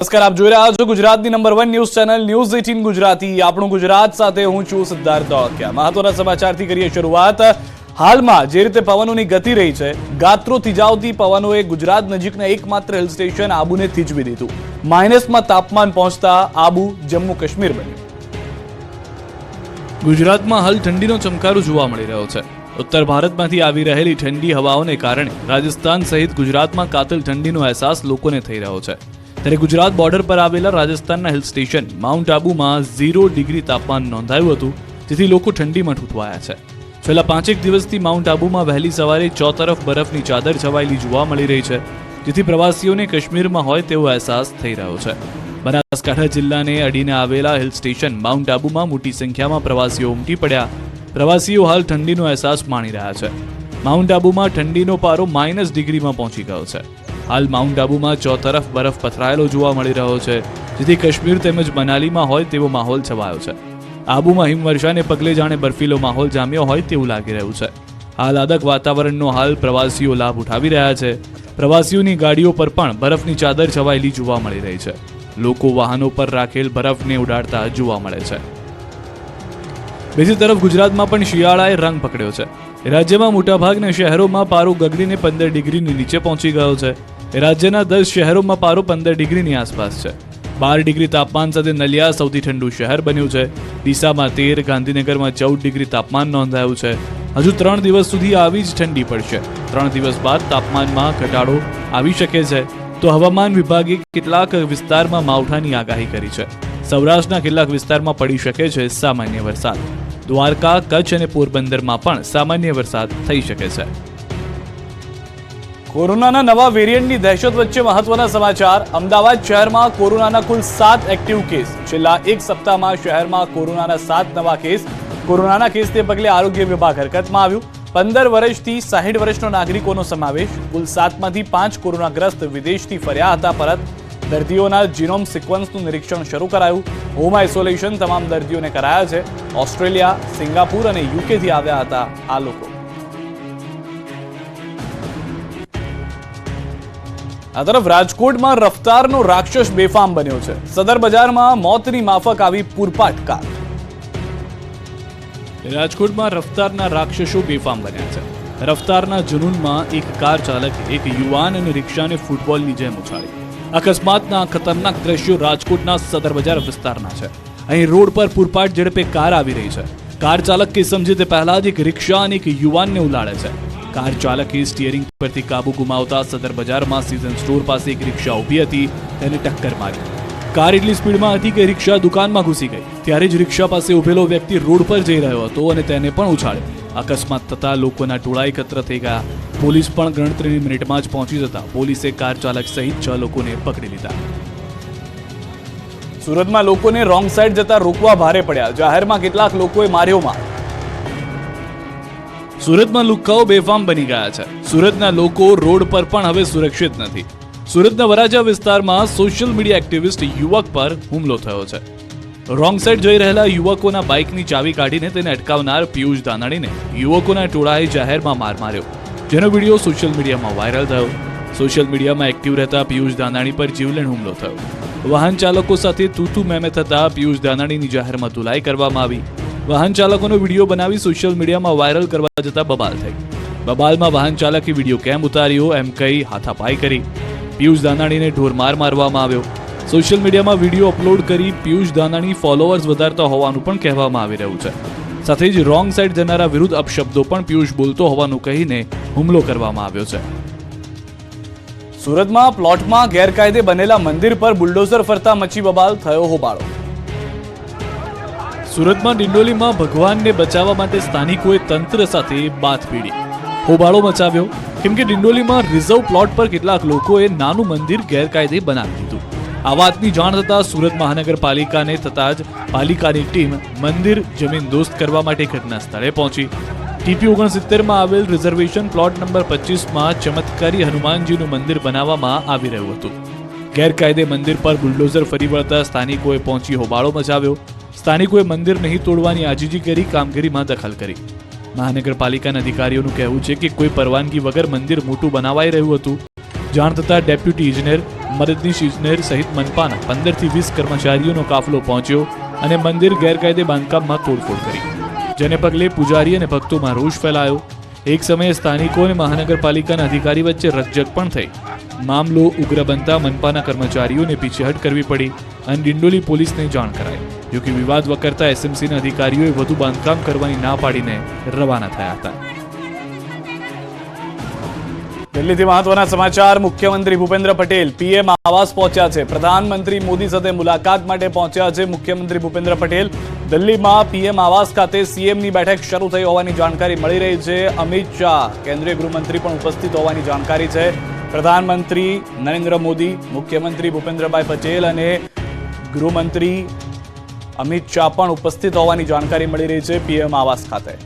નમસ્કાર, આપ જોઈ રહ્યા છો ગુજરાતની number 1 news channel news 18 Gujarati. આપણું ગુજરાત સાથે હું છું સિદ્ધાર્થ ધોળકિયા. મહત્વના સમાચારથી કરીએ શરૂઆત. હાલમાં જે રીતે પવનોની ગતિ રહી છે, ગાત્રો થીજાવતી પવનોએ ગુજરાત નજીકના એકમાત્ર હિલ સ્ટેશન આબુને થીજવી દીધું. માઇનસમાં તાપમાન પહોંચતા આબુ જમ્મુ કાશ્મીર બન્યું. ગુજરાતમાં હાલ ઠંડીનો ચમકારો જોવા મળી રહ્યો છે. ઉત્તર ભારતમાંથી આવી રહેલી ઠંડી હવાઓને કારણે રાજસ્થાન સહિત ગુજરાતમાં કાતિલ ઠંડીનો અહેસાસ લોકોને થઈ રહ્યો છે. ત્યારે ગુજરાત બોર્ડર પર આવેલા રાજસ્થાનના હિલ સ્ટેશન માઉન્ટ આબુમાં 0 ડિગ્રી તાપમાન નોંધાયું હતું, જેથી લોકો ઠંડીમાં ઠૂંઠવાયા છે. છેલ્લા 5 દિવસથી માઉન્ટ આબુમાં વહેલી સવારે ચોતરફ બરફની ચાદર છવાયેલી જોવા મળી રહી છે, જેથી પ્રવાસીઓને કાશ્મીરમાં હોય તેવો અહેસાસ થઈ રહ્યો છે. બનાસકાંઠા જિલ્લાને અડીને આવેલા હિલ સ્ટેશન માઉન્ટ આબુમાં મોટી સંખ્યામાં પ્રવાસીઓ ઉમટી પડ્યા. પ્રવાસીઓ હાલ ઠંડીનો અહેસાસ માણી રહ્યા છે. માઉન્ટ આબુમાં ઠંડીનો પારો -ડિગ્રીમાં પહોંચી ગયો છે. હાલ માઉન્ટ આબુમાં ચોતરફ બરફ પથરાયેલો જોવા મળી રહ્યો છે, જેથી કાશ્મીર તેમજ મનાલીમાં હોય તેવો માહોલ છવાયો છે. આબુમાં હિમવર્ષાને પગલે જાણે બર્ફીલો માહોલ જામ્યો હોય તેવું લાગી રહ્યું છે. આહલાદક વાતાવરણનો હાલ પ્રવાસીઓ લાભ ઉઠાવી રહ્યા છે. પ્રવાસીઓની ગાડીઓ પર પણ બરફની ચાદર છવાયેલી જોવા મળી રહી છે. લોકો વાહનો પર રાખેલ બરફને ઉડાડતા જોવા મળે છે. બીજી તરફ ગુજરાતમાં પણ શિયાળાએ રંગ પકડ્યો છે. રાજ્યમાં મોટાભાગના શહેરોમાં પારો ગગડીને 15 ડિગ્રીની નીચે પહોંચી ગયો છે. રાજ્યના 10 શહેરોમાં પારો 15 ડિગ્રીની આસપાસ છે. 12 ડિગ્રી તાપમાન સાથે નલિયા સૌથી ઠંડુ શહેર બન્યું છે. ડીસામાં 13, ગાંધીનગરમાં 14 ડિગ્રી તાપમાન નોંધાયું છે. હજુ 3 દિવસ સુધી આવી જ ઠંડી પડશે. 3 દિવસ બાદ તાપમાનમાં ઘટાડો આવી શકે છે. તો હવામાન વિભાગે કેટલાક વિસ્તારમાં માવઠાની આગાહી કરી છે. સૌરાષ્ટ્રના કેટલાક વિસ્તારમાં પડી શકે છે સામાન્ય વરસાદ. દ્વારકા, કચ્છ અને પોરબંદરમાં પણ સામાન્ય વરસાદ થઈ શકે છે. કોરોનાના નવા વેરિયન્ટની દહેશત વચ્ચે મહત્વના સમાચાર. અમદાવાદ શહેરમાં કોરોનાના કુલ 7 એક્ટિવ કેસ. છેલ્લા એક સપ્તાહમાં શહેરમાં કોરોનાના 7 નવા કેસ. કોરોનાના કેસને પગલે આરોગ્ય વિભાગ હરકતમાં આવ્યું. 15 વર્ષથી 60 વર્ષના નાગરિકોનો સમાવેશ. કુલ 7માંથી 5 કોરોનાગ્રસ્ત વિદેશથી ફર્યા હતા પરત. દર્દીઓના જીનોમ સિક્વન્સનું નિરીક્ષણ શરૂ કરાયું. હોમ આઇસોલેશન તમામ દર્દીઓને કરાયા છે. ઓસ્ટ્રેલિયા, સિંગાપુર અને યુકેથી આવ્યા હતા આ લોકો. આ તરફ રાજકોટમાં રફતારનો રાક્ષસ બેફામ બન્યો છે. સદર બજારમાં મોતની માફક આવી પૂરપાટ કાર. રાજકોટમાં રફતારના રાક્ષસો બેફામ બન્યા છે. રફતારના જુનૂનમાં એક કાર ચાલકે એક યુવાન અને રિક્ષાને ફૂટબોલની જેમ ઉછાળી. અકસ્માતના ખતરનાક દ્રશ્યો રાજકોટના સદર બજાર વિસ્તારના છે. અહીં રોડ પર પૂરપાટ ઝડપે કાર આવી રહી છે. કાર ચાલક કે સમજે તે પહેલા જ એક રિક્ષા અને એક યુવાનને ઉલાળે છે. કાર ચાલકે સ્ટીયરિંગ પરથી કાબુ ગુમાવતા સદર બજારમાં સીઝન સ્ટોર પાસે એક રિક્ષા ઊભી હતી, તેને ટક્કર મારી. કાર એટલી સ્પીડમાં હતી કે રિક્ષા દુકાનમાં ઘૂસી ગઈ. ત્યારે જ રિક્ષા પાસે ઉભેલો વ્યક્તિ રોડ પર જઈ રહ્યો હતો અને તેને પણ ઉછાળ્યો. અકસ્માત થતા લોકોના ટોળા એકત્ર થઈ ગયા. પોલીસ પણ ગણતરીની મિનિટમાં જ પહોંચી જતા પોલીસે કાર ચાલક સહિત 6 લોકોને પકડી લીધા. સુરતમાં લોકોને રોંગ સાઈડ જતા રોકવા ભારે પડ્યા. જાહેરમાં કેટલાક લોકોએ માર્યો માર. સુરતમાં લુખ્ખાઓ બેફામ બની ગયા છે. સુરતના લોકો રોડ પર પણ હવે સુરક્ષિત નથી. સુરતના વરાજા વિસ્તારમાં સોશિયલ મીડિયા એક્ટિવિસ્ટ યુવક પર હુમલો થયો છે. રોંગ સાઈડ જઈ રહેલા યુવકોના બાઇકની ચાવી કાઢીને તેને અટકાવનાર પિયુષ દાનાણીને યુવકોના ટોળાએ જાહેરમાં માર માર્યો, જેનો વિડીયો સોશિયલ મીડિયામાં વાયરલ થયો. સોશિયલ મીડિયામાં એક્ટિવ રહેતા પિયુષ દાનાણી પર જીવલેણ હુમલો થયો. વાહન ચાલકો સાથે તૂતુ મેમે થતા પિયુષ દાનાણીની જાહેરમાં ધુલાઈ કરવામાં આવી. વાહન ચાલકોનો વિડીયો બનાવી સોશિયલ મીડિયામાં વાયરલ કરવા જતા બબાલ થઈ. બબાલમાં વાહન ચાલકે વિડીયો કેમ ઉતાર્યો એમ કહી હાથાપાઈ કરી. પિયુષ દાનાણીને ઢોરમાર મારવામાં આવ્યો. સોશિયલ મીડિયામાં વિડીયો અપલોડ કરી પિયુષ દાનાણી ફોલોઅર્સ વધારતા હોવાનું પણ કહેવામાં આવી રહ્યું છે. સાથે જ રોંગ સાઈડ જનારા વિરુદ્ધ અપશબ્દો પણ પિયુષ બોલતો હોવાનું કહીને હુમલો કરવામાં આવ્યો છે. સુરતમાં પ્લોટમાં ગેરકાયદે બનેલા મંદિર પર બુલડોઝર ફરતા મચી બબાલ, થયો હોબાળો. સુરતમાં ડિંડોલીમાં ભગવાનને બચાવવા માટે સ્થાનિકોએ તંત્ર સાથે બાથ ભીડી. હોબાળો મચાવ્યો કેમ કે ડિંડોલીમાં રિઝર્વ પ્લોટ પર કેટલાક લોકોએ નાનું મંદિર ગેરકાયદે બનાવી દીધું. આ વાતની જાણ થતાં સુરત મહાનગરપાલિકાને થતાં જ પાલિકાની ટીમ મંદિર જમીન દોસ્ત કરવા માટે ઘટના સ્થળે પહોંચી. TP 69માં આવેલ રિઝર્વેશન પ્લોટ નંબર 25માં ચમત્કારી હનુમાનજીનું મંદિર બનાવવામાં આવી રહ્યું હતું. ગેરકાયદે મંદિર પર બુલડોઝર ફરી વળતા સ્થાનિકોએ પહોંચી હોબાળો મચાવ્યો. સ્થાનિકોએ મંદિર નહીં તોડવાની આજીજી કરી કામગીરીમાં દખલ કરી. મહાનગરપાલિકાના અધિકારીઓનું કહેવું છે કે કોઈ પરવાનગી વગર મંદિર મોટું બનાવાઈ રહ્યું હતું. જાણ થતાં ડેપ્યુટી ઇજનેર, મદદનીશ ઇજનેર સહિત મનપાના 15 થી 20 કર્મચારીઓનો કાફલો પહોંચ્યો અને મંદિર ગેરકાયદે બાંધકામમાં તોડફોડ કરી, જેને પગલે પૂજારી અને ભક્તોમાં રોષ ફેલાયો. એક સમયે સ્થાનિકો અને મહાનગરપાલિકાના અધિકારી વચ્ચે રકઝક પણ થઈ. મામલો ઉગ્ર બનતા મનપાના કર્મચારીઓને પીછેહટ કરવી પડી અને ડિંડોલી પોલીસને જાણ કરાઈ. જોકે વિવાદ વકરતા એસએમસીના અધિકારીઓએ વધુ બાંધકામ કરવાની ના પાડીને રવાના થયા હતા. દિલ્હીથી મહત્વના સમાચાર. મુખ્યમંત્રી ભૂપેન્દ્ર પટેલ પીએમ આવાસ પહોંચ્યા છે. પ્રધાનમંત્રી મોદી સાથે મુલાકાત માટે પહોંચ્યા છે મુખ્યમંત્રી ભૂપેન્દ્ર પટેલ. દિલ્હીમાં પીએમ આવાસ ખાતે સીએમની બેઠક શરૂ થઈ હોવાની જાણકારી મળી રહી છે. અમિત શાહ, કેન્દ્રીય ગૃહમંત્રી પણ ઉપસ્થિત હોવાની જાણકારી છે. પ્રધાનમંત્રી નરેન્દ્ર મોદી, મુખ્યમંત્રી ભૂપેન્દ્રભાઈ પટેલ અને ગૃહમંત્રી અમિત શાહ પણ ઉપસ્થિત હોવાની જાણકારી મળી રહી છે પીએમ આવાસ ખાતે.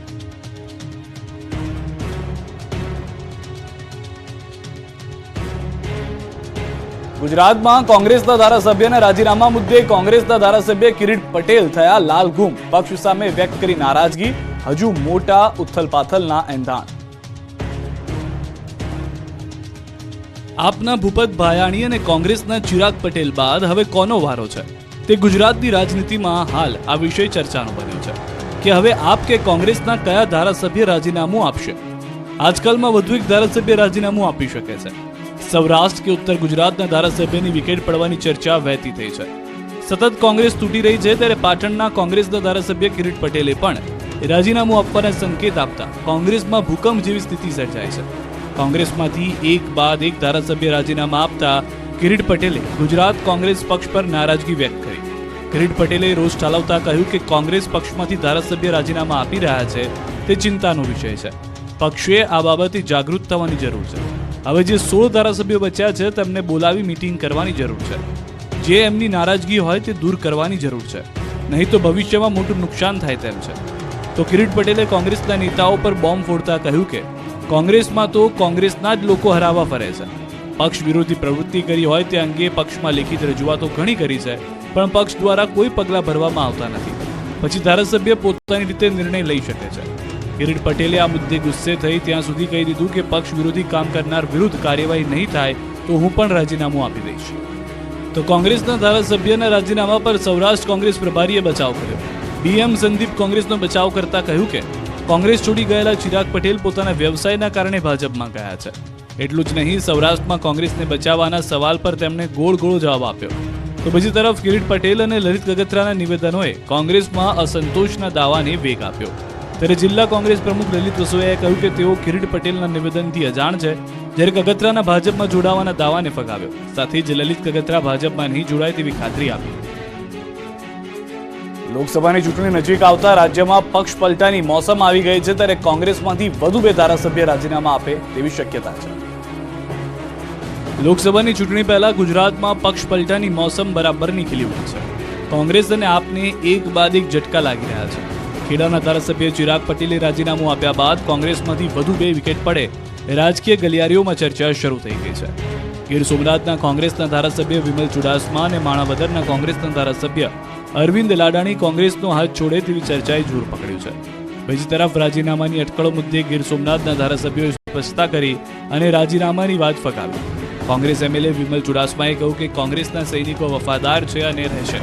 ગુજરાતમાં કોંગ્રેસના ધારાસભ્યના રાજીનામા મુદ્દે કોંગ્રેસના ધારાસભ્ય કિરીટ પટેલ થયા લાલઘૂમ. પક્ષ સામે વ્યક્ત કરી નારાજગી, હજુ મોટા ઉથલપાથલના એંધાણ. આપના ભૂપત ભાયાણી અને કોંગ્રેસના ચિરાગ પટેલ બાદ હવે કોનો વારો છે? તે ગુજરાતની રાજનીતિમાં હાલ આ વિષય ચર્ચાનો બન્યો છે કે હવે આપ કે કોંગ્રેસના કયા ધારાસભ્ય રાજીનામું આપશે. આજકાલમાં વધુ એક ધારાસભ્ય રાજીનામું આપી શકે છે. સૌરાષ્ટ્ર કે ઉત્તર ગુજરાતના ધારાસભ્યની વિકેટ પડવાની ચર્ચા વહેતી થઈ છે. સતત કોંગ્રેસ તૂટી રહી છે ત્યારે પાટણના કોંગ્રેસના ધારાસભ્ય કિરીટ પટેલે પણ રાજીનામું આપવાના સંકેત આપતા કોંગ્રેસમાં ભૂકંપ જેવી સ્થિતિ સર્જાય છે. કોંગ્રેસમાંથી એક બાદ એક ધારાસભ્ય રાજીનામા આપતા કિરીટ પટેલે ગુજરાત કોંગ્રેસ પક્ષ પર નારાજગી વ્યક્ત કરી. કિરીટ પટેલે રોષ ઠાલવતા કહ્યું કે કોંગ્રેસ પક્ષમાંથી ધારાસભ્ય રાજીનામા આપી રહ્યા છે તે ચિંતાનો વિષય છે. પક્ષે આ બાબતે જાગૃત થવાની જરૂર છે. હવે જે 16 ધારાસભ્યો બચ્યા છે તેમને બોલાવી મીટિંગ કરવાની જરૂર છે. જે એમની નારાજગી હોય તે દૂર કરવાની જરૂર છે, નહીં તો ભવિષ્યમાં મોટું નુકસાન થાય તેમ છે. તો કિરીટ પટેલે કોંગ્રેસના નેતાઓ પર બોમ્બ ફોડતા કહ્યું કે કોંગ્રેસમાં તો કોંગ્રેસના જ લોકો હરાવવા ફરે છે. પક્ષ વિરોધી પ્રવૃત્તિ કરી હોય તે અંગે પક્ષમાં લેખિત રજૂઆતો ઘણી કરી છે, પણ પક્ષ દ્વારા કોઈ પગલાં ભરવામાં આવતા નથી. પછી ધારાસભ્ય પોતાની રીતે નિર્ણય લઈ શકે છે. કિરીટ પટેલે આ મુદ્દે ગુસ્સે થઈ ત્યાં સુધી કહી દીધું કે પક્ષ વિરોધી કામ કરનાર વિરુદ્ધ કાર્યવાહી નહીં થાય તો હું પણ રાજીનામું આપી દઈશ. તો કોંગ્રેસના ધારાસભ્યના રાજીનામા પર સૌરાષ્ટ્ર કોંગ્રેસ પ્રભારીએ બચાવ કર્યો. બીએમ સંદીપ કોંગ્રેસનો બચાવ કરતા કહ્યું કે કોંગ્રેસ છોડી ગયેલા ચિરાગ પટેલ પોતાના વ્યવસાયના કારણે ભાજપમાં ગયા છે. એટલું જ નહીં, સૌરાષ્ટ્રમાં કોંગ્રેસને બચાવવાના સવાલ પર તેમણે ગોળ ગોળ જવાબ આપ્યો. તો બીજી તરફ કિરીટ પટેલ અને લલિત કગથરાના નિવેદનોએ કોંગ્રેસમાં અસંતોષના દાવાને વેગ આપ્યો. ત્યારે જિલ્લા કોંગ્રેસ પ્રમુખ લલિત વસોયાએ કહ્યું કે તેઓ કિરીટ પટેલના નિવેદનથી અજાણ છે, જ્યારે કગથરાના ભાજપમાં જોડાવાના દાવાને ફગાવ્યો. સાથે જ લલિત કગથરા ભાજપમાં નહીં જોડાય તેવી ખાતરી આપી. લોકસભાની ચૂંટણી નજીક આવતા રાજ્યમાં પક્ષ પલટાની મોસમ આવી ગઈ છે, ત્યારે કોંગ્રેસમાંથી વધુ 2 ધારાસભ્ય રાજીનામા આપે તેવી શક્યતા છે. લોકસભાની ચૂંટણી પહેલા ગુજરાતમાં પક્ષ પલટાની મોસમ બરાબરની ખીલી ઉઠી છે. કોંગ્રેસ અને આપને એક બાદ એક ઝટકા લાગી રહ્યા છે. ખેડાના ધારાસભ્ય ચિરાગ પટેલે રાજીનામું આપ્યા બાદ કોંગ્રેસમાંથી વધુ 2 વિકેટ પડે રાજકીય ગલિયારીઓમાં ચર્ચા શરૂ થઈ ગઈ છે. ગીર સોમનાથના કોંગ્રેસના ધારાસભ્ય વિમલ ચુડાસમા અને માણાવદરના કોંગ્રેસના ધારાસભ્ય અરવિંદ લાડાણી કોંગ્રેસનો હાથ છોડે તેવી ચર્ચાએ જોર પકડ્યું છે. બીજી તરફ રાજીનામાની અટકળો મુદ્દે ગીર સોમનાથના ધારાસભ્યોએ સ્પષ્ટતા કરી અને રાજીનામાની વાત ફગાવી. કોંગ્રેસ એમએલએ વિમલ ચુડાસમાએ કહ્યું કે કોંગ્રેસના સૈનિકો વફાદાર છે અને રહેશે.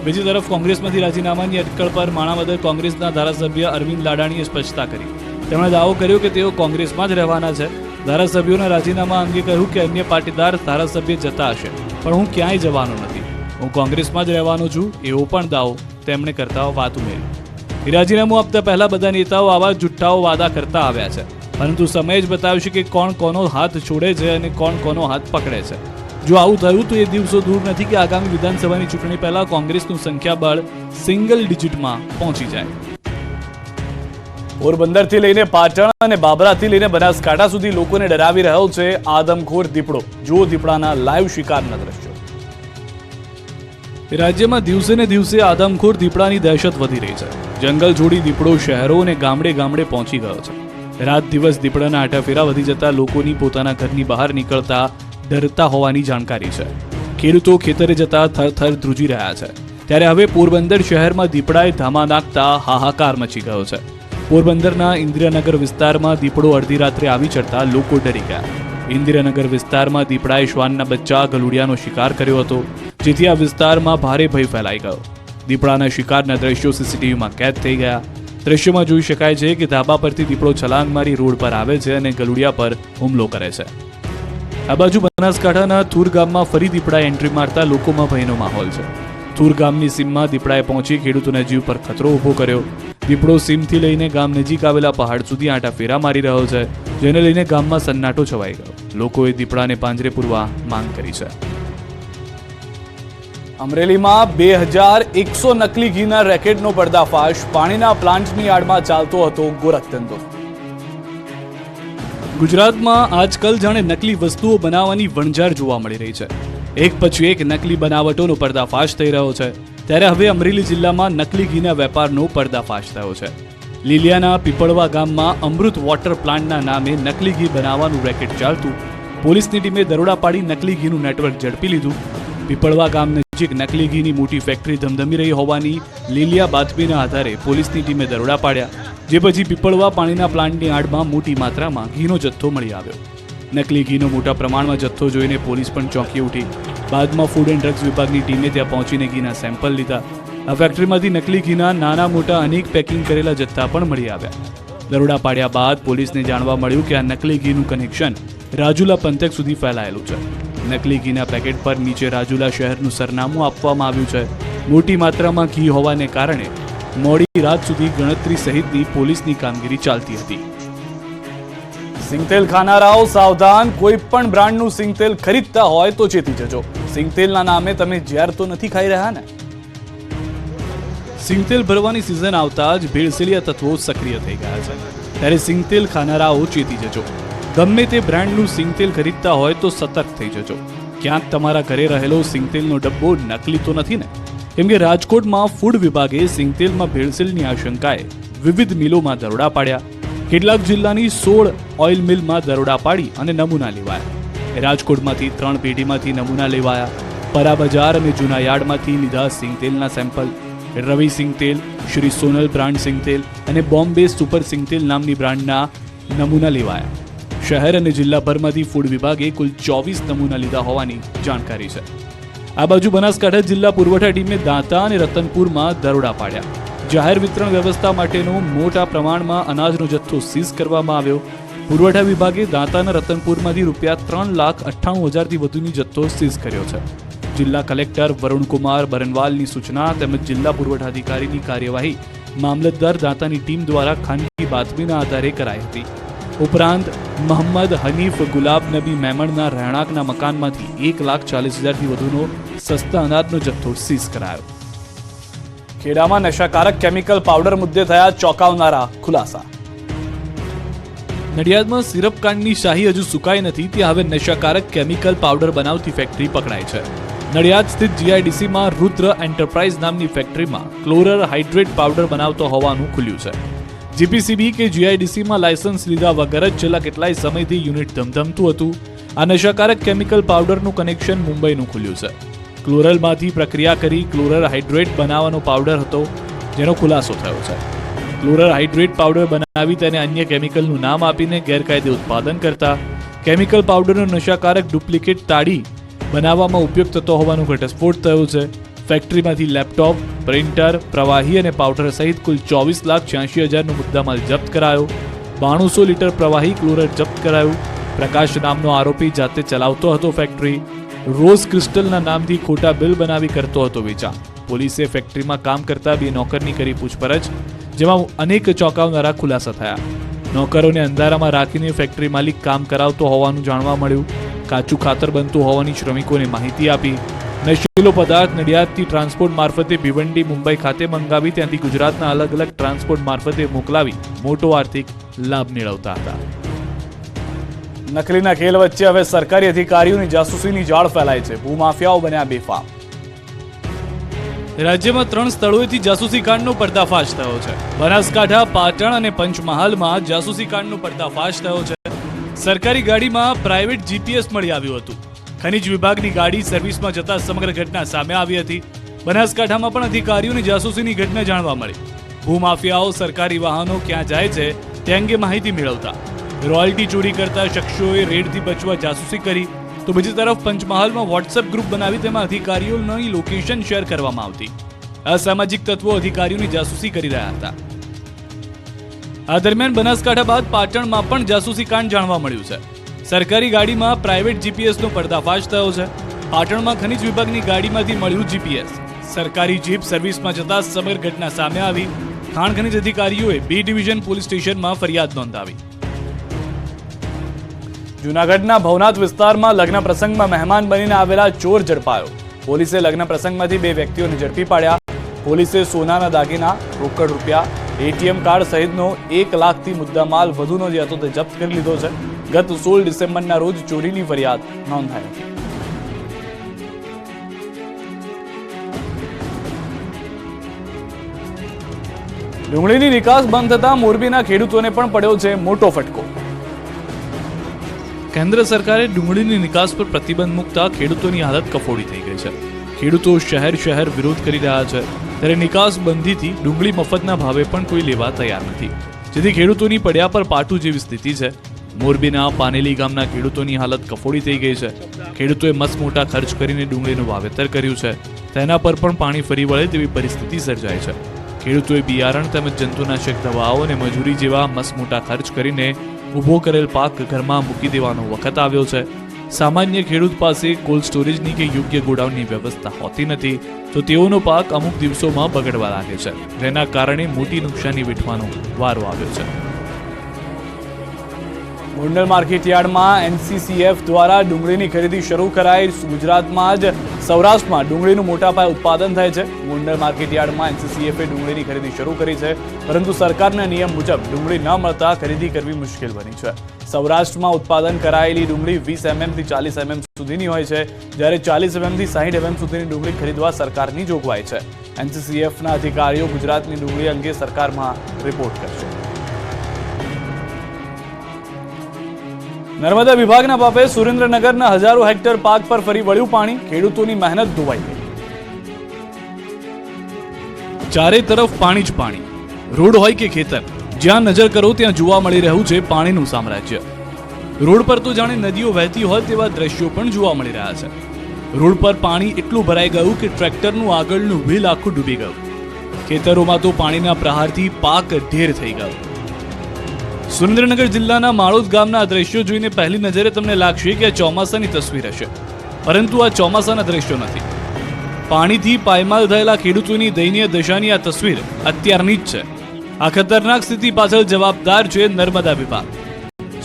બીજી તરફ કોંગ્રેસમાંથી રાજીનામાની અટકળ પર માણાવદર કોંગ્રેસના ધારાસભ્ય અરવિંદ લાડાણીએ સ્પષ્ટતા કરી. તેમણે દાવો કર્યો કે તેઓ કોંગ્રેસમાં જ રહેવાના છે. ધારાસભ્યોના રાજીનામા અંગે કહ્યું કે અન્ય પાટીદાર ધારાસભ્ય જતા હશે, પણ હું ક્યાંય જવાનો નથી. હું કોંગ્રેસમાં જ રહેવાનો છું, એવો પણ દાવો તેમણે કરતા વાત ઉમેરી. રાજીનામું આપતા પહેલા બધા નેતાઓ આવા જુઠ્ઠાઓ વાદા કરતા આવ્યા છે, પરંતુ સમય જ બતાવશે કે કોણ કોનો હાથ છોડે છે અને કોણ કોનો હાથ પકડે છે. જો આવું થયું તો એ દિવસો દૂર નથી કે આગામી વિધાનસભાની ચૂંટણી પહેલા કોંગ્રેસનું સંખ્યાબળ સિંગલ ડિજિટમાં પહોંચી જાય. પોરબંદરથી લઈને પાટણ અને બાબરાથી લઈને બનાસકાંઠા સુધી લોકોને ડરાવી રહ્યો છે આદમખોર દીપડો. જુઓ દીપડાના લાઈવ શિકારના દ્રશ્યો. રાજ્યમાં દિવસે ને દિવસે આદમખોર દીપડાની દહેશત વધી રહી છે. જંગલ છોડી દીપડો શહેરો અને ગામડે ગામડે પહોંચી ગયો છે. રાત દિવસ દીપડાના આટાફેરા વધી જતા લોકોની પોતાના ઘરની બહાર નીકળતા ડરતા હોવાની જાણકારી છે. ખેડૂતો ખેતરે જતા થરથર ધ્રુજી રહ્યા છે. ત્યારે હવે પોરબંદર શહેરમાં દીપડાએ ધામા નાખતા હાહાકાર મચી ગયો છે. પોરબંદરના ઇન્દ્રિયાનગર વિસ્તારમાં દીપડો અડધી રાત્રે આવી ચડતા લોકો ડરી ગયા. ઇન્દિરાનગર વિસ્તારમાં દીપડાએ શ્વાનના બચ્ચા ગલુડિયાનો શિકાર કર્યો હતો, જેથી આ વિસ્તારમાં ભારે ભય ફેલાઈ ગયો. દીપડાના શિકારના દ્રશ્યો સીસીટીવીમાં કેદ થઈ ગયા. દ્રશ્યોમાં જોઈ શકાય છે કે ધાબા પરથી દીપડો છલાંગ મારી રોડ પર આવે છે અને ગલુડિયા પર હુમલો કરે છે. આ બાજુ બનાસકાંઠાના થુર ગામમાં ફરી દીપડાએ એન્ટ્રી મારતા લોકોમાં ભયનો માહોલ છે. થુર ગામની સીમમાં દીપડાએ પહોંચી ખેડૂતોના જીવ પર ખતરો ઊભો કર્યો. દીપડો સીમથી લઈને ગામ નજીક આવેલા પહાડ સુધી આંટા ફેરા મારી રહ્યો છે, જેને લઈને ગામમાં સન્નાટો છવાઈ ગયો. લોકોએ દીપડાને પાંજરે પૂરવા માંગ કરી છે. અમરેલીમાં 2100 નકલી ઘીના રેકેટનો પર્દાફાશ. પાણીના પ્લાન્ટની આડમાં ચાલતો હતો ગોરખધંધો. ગુજરાતમાં આજકાલ જાણે નકલી વસ્તુઓ બનાવવાની વણઝાર જોવા મળી રહી છે. એક પછી એક નકલી બનાવટોનો પર્દાફાશ થઈ રહ્યો છે. ત્યારે હવે અમરેલી જિલ્લામાં નકલી ઘીના વેપારનો પર્દાફાશ થયો છે. લીલિયાના પીપળવા ગામમાં અમૃત વોટર પ્લાન્ટના નામે નકલી ઘી બનાવવાનું રેકેટ ચાલતું. પોલીસની ટીમે દરોડા પાડી નકલી ઘીનું નેટવર્ક ઝડપી લીધું. પીપળવા ગામ નજીક નકલી ઘીની મોટી ફેક્ટરી ધમધમી રહી હોવાની લીલિયા બાતમીના આધારે પોલીસની ટીમે દરોડા પાડ્યા, જે પછી પીપળવા પાણીના પ્લાન્ટની આડમાં મોટી માત્રામાં ઘીનો જથ્થો મળી આવ્યો. નકલી ઘીનો મોટા પ્રમાણમાં જથ્થો જોઈને પોલીસ પણ ચોંકી ઉઠી. બાદમાં ફૂડ એન્ડ ડ્રગ્સ વિભાગની ટીમે ત્યાં પહોંચીને ઘીના સેમ્પલ લીધા. આ ફેક્ટરીમાંથી નકલી ઘીના નાના મોટા અનેક પેકિંગ કરેલા જથ્થા પણ મળી આવ્યા. દરોડા પાડ્યા બાદ પોલીસને જાણવા મળ્યું કે આ નકલી ઘીનું કનેક્શન રાજુલા પંથક સુધી ફેલાયેલું છે. નકલી ઘીના પેકેટ પર નીચે રાજુલા શહેરનું સરનામું આપવામાં આવ્યું છે. મોટી માત્રામાં ઘી હોવાને કારણે મોડી રાત સુધી ગણતરી સહિતની પોલીસની કામગીરી ચાલતી હતી. સિંગતેલ ખાનારાઓ સાવધાન. કોઈ પણ બ્રાન્ડનું સિંગતેલ ખરીદતા હોય તો ચેતી જજો. સિંગતેલના નામે તમે ઝેર તો નથી ખાઈ રહ્યા ને? સિંગતેલ ભરવાની સિઝન આવતા જ ભેળસેળિયા તત્વો સક્રિય થઈ ગયા છે. ત્યારે સિંગતેલ ખાનારાઓ ચેતી જજો. ગમે તે બ્રાન્ડનું સિંગતેલ ખરીદતા હોય તો સતર્ક થઈ જજો. ક્યાંક તમારા ઘરે રહેલો સિંગતેલનો ડબ્બો નકલી તો નથી ને? કેમ કે રાજકોટમાં ફૂડ વિભાગે સિંગતેલમાં ભેળસેળની આશંકાએ વિવિધ મિલોમાં દરોડા પાડ્યા. કેટલાક જિલ્લાની 16 ઓઇલ મિલમાં દરોડા પાડી અને નમૂના લેવાયા. રાજકોટમાંથી 3 પેઢીમાંથી નમૂના લેવાયા. પરા બજાર અને જૂના યાર્ડમાંથી લીધા સિંગતેલના સેમ્પલ. રવિ સિંગતેલ, શ્રી સોનલ બ્રાન્ડ સિંગતેલ અને બોમ્બે સુપર સિંગતેલ નામની બ્રાન્ડના નમૂના લેવાયા. શહેર અને જિલ્લાભરમાંથી ફૂડ વિભાગે કુલ 24 નમૂના લીધા હોવાની જાણકારી છે. આ બાજુ બનાસકાંઠા જિલ્લા પુરવઠા ટીમે દાંતા અને રતનપુરમાં દરોડા પાડ્યા. જાહેર વિતરણ વ્યવસ્થા માટેનો મોટા પ્રમાણમાં અનાજનો જથ્થો સીઝ કરવામાં આવ્યો. પુરવઠા વિભાગે દાંતા અને રતનપુરમાંથી ₹3,98,000થી વધુની જથ્થો સીઝ કર્યો છે. જિલ્લા કલેક્ટર વરુણકુમાર બરનવાલની સૂચના તેમજ જિલ્લા પુરવઠા અધિકારીની કાર્યવાહી મામલતદાર દાંતાની ટીમ દ્વારા ખાનગી બાતમીના આધારે કરાઈ હતી. ઉપરાંત મોહમ્મદ હનીફ ગુલાબ નબી મેમણના રહેણાંકના મકાનમાંથી ₹1,40,000થી વધુનો સસ્તા અનાજનો જથ્થો સીઝ કરાયો. ખેડામાં નશાકારક કેમિકલ પાવડર મુદ્દે થયા ચોંકાવનારા ખુલાસા. નડિયાદમાં સિરપ કાંડની શાહી હજુ સુકાઈ નથી, ત્યાં હવે નશાકારક કેમિકલ પાવડર બનાવતી ફેક્ટરી પકડાઈ છે. નડિયાદ સ્થિત જીઆઈડીસીમાં રુદ્ર એન્ટરપ્રાઇઝ નામની ફેક્ટરીમાં ક્લોરર હાઇડ્રેટ પાવડર બનાવતો હોવાનું ખુલ્યું છે. જીપીસીબી કે જીઆઈડીસીમાં લાયસન્સ લીધા વગર જ છેલ્લા કેટલાય સમયથી યુનિટ ધમધમતું હતું. આ નશાકારક કેમિકલ પાવડરનું કનેક્શન મુંબઈનું ખુલ્યું છે. ક્લોરલમાંથી પ્રક્રિયા કરી ક્લોરર હાઇડ્રેટ બનાવવાનો પાવડર હતો, જેનો ખુલાસો થયો છે. ક્લોરર હાઇડ્રેટ પાવડર બનાવી તેને અન્ય કેમિકલનું નામ આપીને ગેરકાયદે ઉત્પાદન કરતા કેમિકલ પાવડરનો નશાકારક ડુપ્લિકેટ તાડી બનાવવામાં ઉપયોગ થતો હોવાનો ઘટસ્ફોટ થયો છે. ફેક્ટરીમાંથી લેપટોપ, પ્રિન્ટર, પ્રવાહી અને પાવડર સહિત કુલ 24,86,000નો મુદ્દામાલ જપ્ત કરાયો. 9200 લીટર પ્રવાહી ક્લોરર જપ્ત કરાયું. પ્રકાશ નામનો આરોપી જાતે ચલાવતો હતો ફેક્ટરી. રોઝ ક્રિસ્ટલના નામથી ખોટા બિલ બનાવી કરતો હતો વેચાણ. પોલીસે ફેક્ટરીમાં કામ કરતા 2 નોકરની કરી પૂછપરછ, જેમાં અનેક ચોંકાવનારા ખુલાસા થયા. નોકરોને અંધારામાં રાખીને ફેક્ટરી માલિક કામ કરાવતો હોવાનું જાણવા મળ્યું. કાચું ખાતર બનતું હોવાની શ્રમિકોને માહિતી આપી. નશીલો પદાર્થ નડિયાદથી ટ્રાન્સપોર્ટ મારફતે ભિવંડી મુંબઈ ખાતે મંગાવી ત્યાંથી ગુજરાતના અલગ અલગ ટ્રાન્સપોર્ટ મારફતે મોકલાવી મોટો આર્થિક લાભ મેળવતા હતા. નકલીના ખેલ વચ્ચે હવે સરકારી અધિકારીઓની જાસૂસીની જાળ ફેલાય છે. ભૂમાફિયાઓ બન્યા બેફામ. રાજ્યમાં 3 સ્થળોએથી જાસૂસી કાંડનો પર્દાફાશ થયો છે. બનાસકાંઠા, પાટણ અને પંચમહાલમાં જાસૂસી કાંડનો પર્દાફાશ થયો છે. સરકારી ગાડીમાં પ્રાઇવેટ જીપીએસ મળી આવ્યું હતું. ખનીજ વિભાગની ગાડી સર્વિસમાં જતા સમગ્ર ઘટના સામે આવી હતી. બનાસકાંઠામાં પણ અધિકારીઓની જાસૂસીની ઘટના જાણવા મળી. ભૂમાફિયાઓ સરકારી વાહનો ક્યાં જાય છે તે અંગે માહિતી મેળવતા રોયલ્ટી ચોરી કરતા શખ્સોએ રેડથી બચવા જાસૂસી કરી, તો બીજી તરફ પંચમહાલમાં વોટ્સએપ ગ્રુપ બનાવી તેમાં અધિકારીઓની લોકેશન શેર કરવામાં આવતી. અસામાજિક તત્વો અધિકારીઓની જાસૂસી કરી રહ્યા હતા. આ દરમિયાન બનાસકાંઠા બાદ પાટણમાં પણ જાસૂસી કાંડ જાણવા મળ્યું છે. સરકારી ગાડીમાં પ્રાઇવેટ જીપીએસનો પર્દાફાશ થયો છે. પાટણમાં ખનીજ વિભાગની ગાડીમાંથી મળ્યું જીપીએસ. સરકારી જીપ સર્વિસમાં જતા સમગ્ર ઘટના સામે આવી. ખાણ ખનીજ અધિકારીઓએ બી ડિવિઝન પોલીસ સ્ટેશનમાં ફરિયાદ નોંધાવી. જૂનાગઢના ભવનાથ વિસ્તારમાં લગ્ન પ્રસંગમાં મહેમાન બનીને આવેલા ચોર ઝડપાયો. પોલીસે લગ્ન પ્રસંગમાંથી 2 વ્યક્તિઓને ઝડપી પાડ્યા. પોલીસે સોનાના દાગીના, રોકડ રૂપિયા, એટીએમ કાર્ડ સહિતનો 1 લાખથી મુદ્દામાલ વધુનો જે હતો તે જપ્ત કરી લીધો છે. ગત 16 ડિસેમ્બરના રોજ ચોરીની ફરિયાદ નોંધાઈ હતી. ડુંગળીની નિકાસ બંધ થતા મોરબીના ખેડૂતોને પણ પડ્યો છે મોટો ફટકો. કેન્દ્ર સરકારે ડુંગળીની નિકાસ પર પ્રતિબંધ મૂકતા ખેડૂતોની હાલત કફોડી થઈ ગઈ છે. ખેડૂતો શહેર વિરોધ કરી રહ્યા છે, ત્યારે નિકાસ બંધીથી ડુંગળી મફતના ભાવે પણ કોઈ લેવા તૈયાર નથી, જેથી ખેડૂતોની પડ્યા પર પાટું જેવી સ્થિતિ છે. મોરબીના પાનેલી ગામના ખેડૂતોની હાલત કફોડી થઈ ગઈ છે. ખેડૂતોએ મસમોટા ખર્ચ કરીને ડુંગળીનું વાવેતર કર્યું છે, તેના પર પણ પાણી ફરી વળે તેવી પરિસ્થિતિ સર્જાય છે. ખેડૂતોએ બિયારણ તેમજ જંતુનાશક દવાઓ અને મજૂરી જેવા મસમોટા ખર્ચ કરીને ઊભો કરેલ પાક ઘરમાં મૂકી દેવાનો વખત આવ્યો છે. સામાન્ય ખેડૂત પાસે કોલ્ડ સ્ટોરેજની કે યોગ્ય ગોડાઉનની વ્યવસ્થા હોતી નથી, તો તેઓનો પાક અમુક દિવસોમાં બગડવા લાગે છે, જેના કારણે મોટી નુકસાની વેઠવાનો વારો આવ્યો છે. ગોંડલ માર્કેટયાર્ડમાં એનસીસીએફ દ્વારા ડુંગળીની ખરીદી શરૂ કરાઈ. ગુજરાતમાં જ સૌરાષ્ટ્રમાં ડુંગળીનું મોટા પાયે ઉત્પાદન થાય છે. ગોંડલ માર્કેટયાર્ડમાં એનસીસીએફે ડુંગળીની ખરીદી શરૂ કરી છે, પરંતુ સરકારના નિયમ મુજબ ડુંગળી ન મળતા ખરીદી કરવી મુશ્કેલ બની છે. સૌરાષ્ટ્રમાં ઉત્પાદન કરાયેલી ડુંગળી 20 mm થી 40 mm સુધીની હોય છે, જ્યારે 40 mm થી 60 mm સુધીની ડુંગળી ખરીદવા સરકારની જોગવાઈ છે. એનસીસીએફના અધિકારીઓ ગુજરાતની ડુંગળી અંગે સરકારમાં રિપોર્ટ કરશે. નર્મદા વિભાગના પાપે સુરેન્દ્રનગરના હજારો હેક્ટર પાક પર ફરી વળ્યું પાણી. ખેડૂતોની મહેનત ધોવાઈ ગઈ. ચારે તરફ પાણી જ પાણી. રોડ હોય કે ખેતર, જ્યાં નજર કરો ત્યાં જોવા મળી રહ્યું છે પાણીનું સામ્રાજ્ય. રોડ પર તો જાણે નદીઓ વહેતી હોય તેવા દ્રશ્યો પણ જોવા મળી રહ્યા છે. રોડ પર પાણી એટલું ભરાઈ ગયું કે ટ્રેક્ટરનું આગળનું વ્હીલ આખું ડૂબી ગયું. ખેતરોમાં તો પાણીના પ્રહારથી પાક ઢેર થઈ ગયો. સુરેન્દ્રનગર જિલ્લાના માળોદ ગામના દ્રશ્યો જોઈને પહેલી નજરે તમને લાગશે કે આ ચોમાસાની તસવીર હશે, પરંતુ આ ચોમાસાના દ્રશ્યો નથી. પાણીથી પાયમાલ થયેલા ખેડૂતોની દયનીય દશાની આ તસવીર અત્યારની જ છે. આ ખતરનાક સ્થિતિ પાછળ જવાબદાર છે નર્મદા વિભાગ.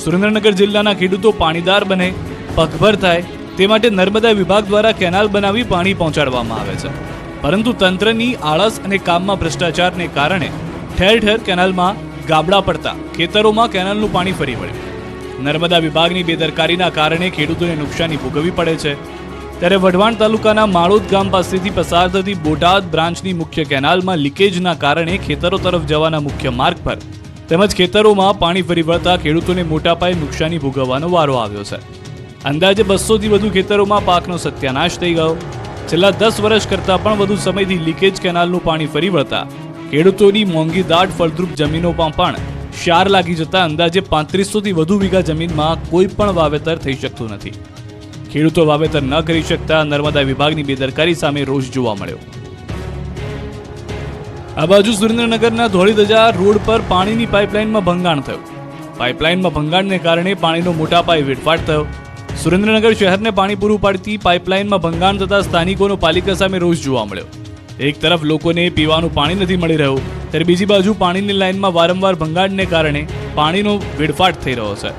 સુરેન્દ્રનગર જિલ્લાના ખેડૂતો પાણીદાર બને, પગભર થાય તે માટે નર્મદા વિભાગ દ્વારા કેનાલ બનાવી પાણી પહોંચાડવામાં આવે છે, પરંતુ તંત્રની આળસ અને કામમાં ભ્રષ્ટાચારને કારણે ઠેર ઠેર કેનાલમાં ગાબડા પડતા ખેતરોમાં કેનાલનું પાણી ફરી વળ્યું. નર્મદા વિભાગની બેદરકારીના કારણે ખેડૂતોને નુકસાની ભોગવવી પડે છે. ત્યારે વઢવાણ તાલુકાના માળોદ ગામ પાસેથી પસાર થતી બોટાદ બ્રાન્ચની મુખ્ય કેનાલમાં લીકેજના કારણે ખેતરો તરફ જવાના મુખ્ય માર્ગ પર તેમજ ખેતરોમાં પાણી ફરી વળતા ખેડૂતોને મોટા પાયે નુકસાની ભોગવવાનો વારો આવ્યો છે. અંદાજે 200થી વધુ ખેતરોમાં પાકનો સત્યાનાશ થઈ ગયો. છેલ્લા 10 વર્ષ કરતાં પણ વધુ સમયથી લીકેજ કેનાલનું પાણી ફરી વળતા ખેડૂતોની મોંઘી દાટ ફળદ્રુપ જમીનોમાં પણ ક્ષાર લાગી જતા અંદાજે 3500થી વધુ વીઘા જમીનમાં કોઈ પણ વાવેતર થઈ શકતું નથી. ખેડૂતો વાવેતર ન કરી શકતા નર્મદા વિભાગની બેદરકારી સામે રોષ જોવા મળ્યો. આ બાજુ સુરેન્દ્રનગરના ધોળીધજા રોડ પર પાણીની પાઇપલાઇનમાં ભંગાણ થયું. પાઇપલાઇનમાં ભંગાણને કારણે પાણીનો મોટા પાયે વેડફાટ થયો. સુરેન્દ્રનગર શહેરને પાણી પૂરું પાડતી પાઇપલાઇનમાં ભંગાણ થતા સ્થાનિકોનો પાલિકા સામે રોષ જોવા મળ્યો. એક તરફ લોકોને પીવાનું પાણી નથી મળી રહ્યું, ત્યારે બીજી બાજુ પાણીની લાઇનમાં વારંવાર ભંગાણને કારણે પાણીનો વેડફાટ થઈ રહ્યો છે.